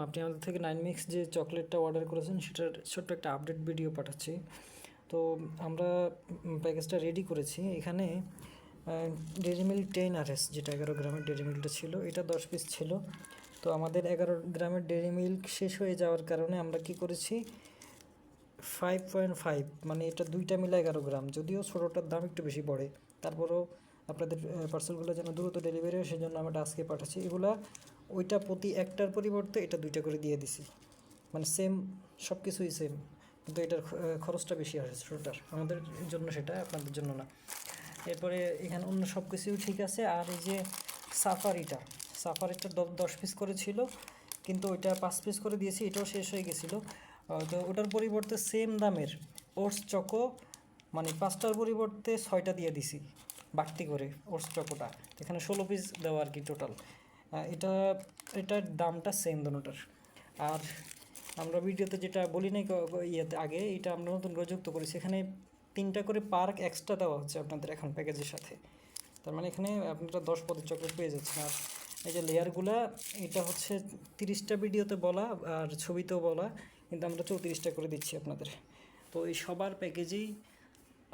আপনি আমাদের থেকে 9 মিক্স যে চকলেটটা অর্ডার করেছেন সেটার ছোট্ট একটা আপডেট ভিডিও পাঠাচ্ছি। তো আমরা প্যাকেজটা রেডি করেছি। এখানে ডেইরি মিল্ক 10 RS যেটা 11 গ্রামের ডেইরি মিল্কটা ছিল, এটা 10 পিস ছিল। তো আমাদের 11 গ্রামের ডেইরি মিল্ক শেষ হয়ে যাওয়ার কারণে আমরা কি করেছি, 5.5 মানে এটা দুইটা মিলে 11 গ্রাম, যদিও ছোটোটার দাম একটু বেশি পড়ে, তারপরেও আপনাদের পার্সেলগুলো যেন দ্রুত ডেলিভারি হয় সেজন্য আমরা আজকে পাঠাচ্ছি। এগুলা ওইটা প্রতি একটার পরিবর্তে এটা দুইটা করে দিয়ে দিছি, মানে সেম, সব কিছুই সেম, কিন্তু এটার খরচটা বেশি আসে ছোটোটার, আমাদের জন্য সেটা, আপনাদের জন্য না। এরপরে এখানে অন্য সব কিছুই ঠিক আছে। আর এই যে সাফারিটা 10 পিস করে ছিল, কিন্তু ওইটা 5 পিস করে দিয়েছি, এটাও শেষ হয়ে গেছিলো। তো ওটার পরিবর্তে সেম দামের ওটস চকো, মানে 5টার পরিবর্তে 6টা দিয়ে দিছি বাড়তি করে ওটস চকোটা, এখানে 16 পিস দেওয়া আর কি টোটাল। এটা এটার দামটা সেম দুটোটার। আর আমরা ভিডিওতে যেটা বলি নাই ইয়েতে আগে, এটা আমরা নতুন করে যুক্ত করেছি, এখানে 3টা করে পার্ক এক্সট্রা দেওয়া হচ্ছে আপনাদের এখন প্যাকেজের সাথে। তার মানে এখানে আপনারা 10 পদের চকলেট পেয়ে যাচ্ছেন। আর এই যে লেয়ারগুলা, এটা হচ্ছে 30টা ভিডিওতে বলা আর ছবিতেও বলা, কিন্তু আমরা 34টা করে দিচ্ছি আপনাদের। তো এই সবার প্যাকেজেই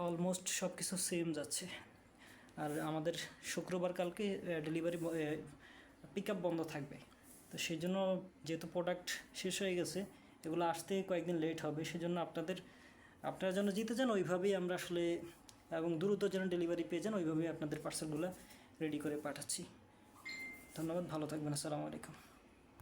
অলমোস্ট সব কিছু সেম যাচ্ছে। আর আমাদের শুক্রবার কালকে ডেলিভারি পিক আপ বন্ধ থাকবে। তো সেই জন্য যেহেতু প্রোডাক্ট শেষ হয়ে গেছে, এগুলো আসতে কয়েকদিন লেট হবে, সেজন্য আপনারা যেন জিতে যান ওইভাবেই আমরা আসলে, এবং দ্রুত যেন ডেলিভারি পেয়ে যান ওইভাবেই আপনাদের পার্সেলগুলো রেডি করে পাঠাচ্ছি। ধন্যবাদ, ভালো থাকবেন, আসসালামু আলাইকুম।